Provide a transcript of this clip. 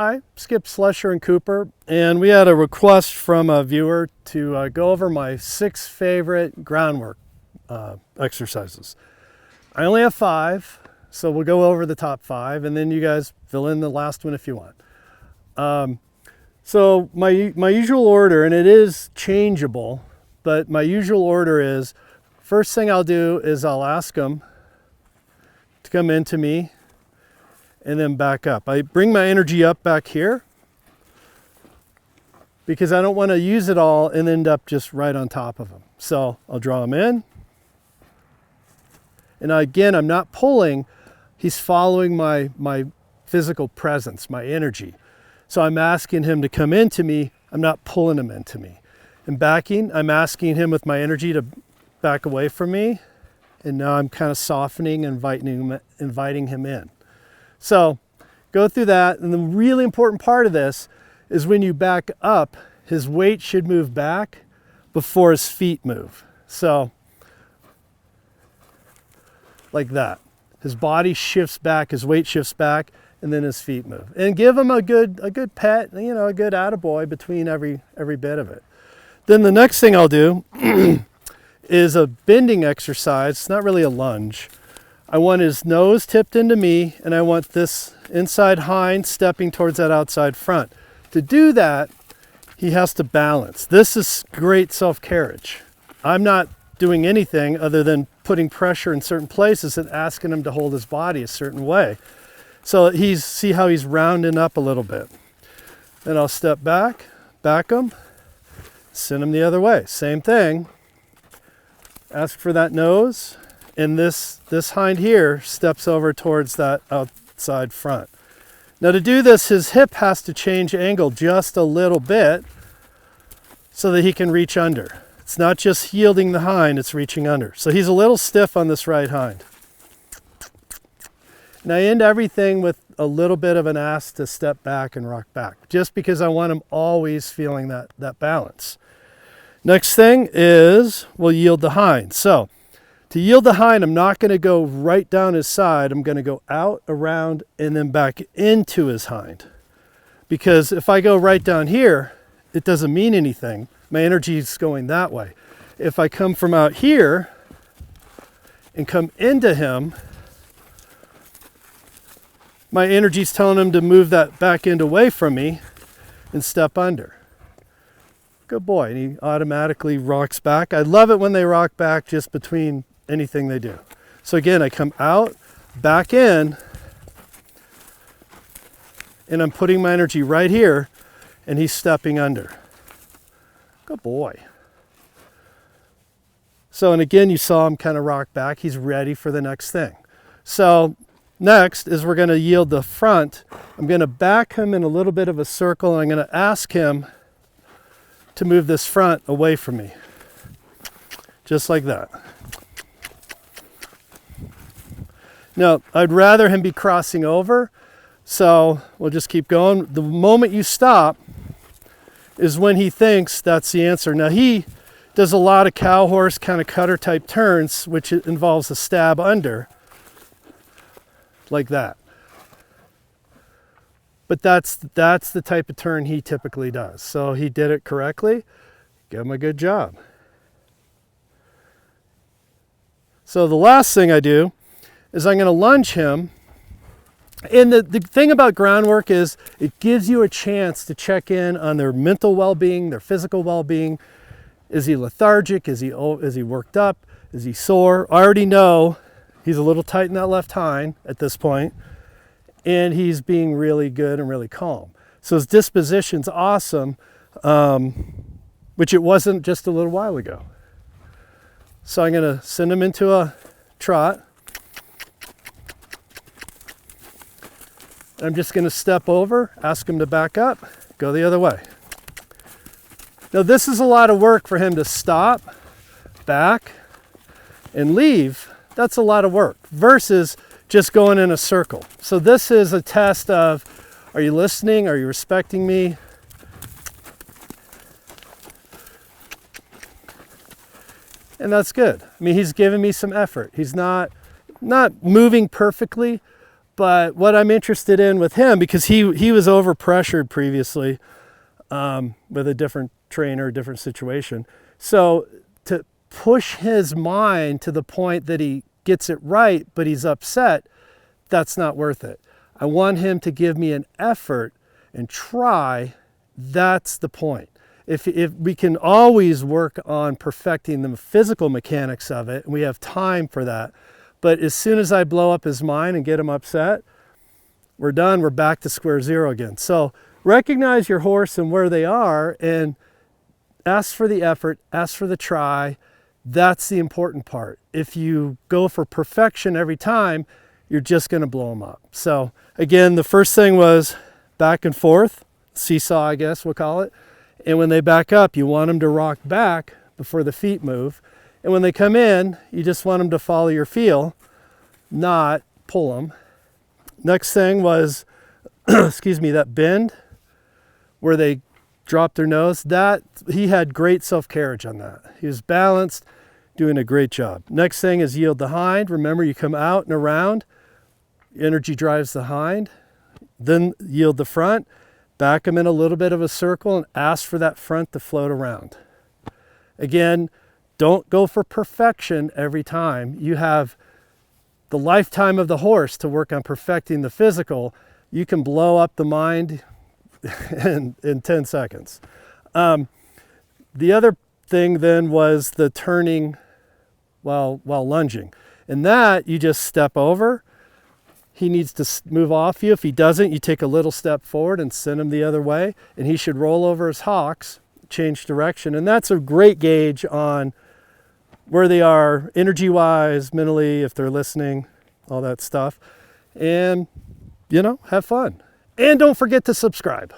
Hi, Skip Slusher and Cooper, and we had a request from a viewer to go over my 6 favorite groundwork exercises. I only have 5, so we'll go over the top 5, and then you guys fill in the last one if you want. So my usual order, and it is changeable, but my usual order is, first thing I'll do is I'll ask them to come into me and then back up. I bring my energy up back here because I don't want to use it all and end up just right on top of them. So I'll draw him in. And again, I'm not pulling. He's following my physical presence, my energy. So I'm asking him to come into me. I'm not pulling him into me. And backing, I'm asking him with my energy to back away from me. And now I'm kind of softening and inviting him in. So go through that, and the really important part of this is when you back up, his weight should move back before his feet move. So like that. His body shifts back, his weight shifts back, and then his feet move. And give him a good pet, you know, a good attaboy between every bit of it. Then the next thing I'll do is a bending exercise. It's not really a lunge. I want his nose tipped into me, and I want this inside hind stepping towards that outside front. To do that, he has to balance. This is great self-carriage. I'm not doing anything other than putting pressure in certain places and asking him to hold his body a certain way. So see how he's rounding up a little bit. Then I'll step back him, send him the other way. Same thing. Ask for that nose. And this hind here steps over towards that outside front. Now to do this, his hip has to change angle just a little bit so that he can reach under. It's not just yielding the hind, it's reaching under. So he's a little stiff on this right hind. And I end everything with a little bit of an ask to step back and rock back, just because I want him always feeling that balance. Next thing is we'll yield the hind. So to yield the hind, I'm not going to go right down his side. I'm going to go out, around, and then back into his hind. Because if I go right down here, it doesn't mean anything. My energy is going that way. If I come from out here and come into him, my energy is telling him to move that back end away from me and step under. Good boy. And he automatically rocks back. I love it when they rock back just between anything they do. So again, I come out, back in, and I'm putting my energy right here, and he's stepping under. Good boy. So, and again, you saw him kind of rock back. He's ready for the next thing. So next is we're going to yield the front. I'm going to back him in a little bit of a circle, and I'm going to ask him to move this front away from me. Just like that. Now, I'd rather him be crossing over, so we'll just keep going. The moment you stop is when he thinks that's the answer. Now, he does a lot of cow horse kind of cutter type turns, which involves a stab under, like that. But that's the type of turn he typically does. So he did it correctly. Give him a good job. So the last thing I do is I'm going to lunge him. And the thing about groundwork is it gives you a chance to check in on their mental well-being, their physical well-being. Is he lethargic? Is he worked up? Is he sore? I already know he's a little tight in that left hind at this point, and he's being really good and really calm. So his disposition's awesome, which it wasn't just a little while ago. So I'm going to send him into a trot. I'm just going to step over, ask him to back up, go the other way. Now this is a lot of work for him to stop, back, and leave. That's a lot of work versus just going in a circle. So this is a test of, are you listening? Are you respecting me? And that's good. I mean, he's giving me some effort. He's not moving perfectly, But what I'm interested in with him, because he was over pressured previously with a different trainer, different situation. So to push his mind to the point that he gets it right, but he's upset, that's not worth it. I want him to give me an effort and try. That's the point. If we can always work on perfecting the physical mechanics of it, and we have time for that. But as soon as I blow up his mind and get him upset, we're done. We're back to square zero again. So recognize your horse and where they are and ask for the effort, ask for the try. That's the important part. If you go for perfection every time, you're just going to blow them up. So again, the first thing was back and forth, seesaw, I guess we'll call it. And when they back up, you want them to rock back before the feet move. And when they come in, you just want them to follow your feel, not pull them. Next thing was, excuse me, that bend where they dropped their nose. That he had great self-carriage on that. He was balanced, doing a great job. Next thing is yield the hind. Remember, you come out and around, energy drives the hind. Then yield the front, back them in a little bit of a circle and ask for that front to float around. Again, don't go for perfection every time. You have the lifetime of the horse to work on perfecting the physical. You can blow up the mind in 10 seconds. The other thing then was the turning while lunging. And that you just step over. He needs to move off you. If he doesn't, you take a little step forward and send him the other way. And he should roll over his hocks, change direction. And that's a great gauge on where they are energy-wise, mentally, if they're listening, all that stuff. And, you know, have fun. And don't forget to subscribe.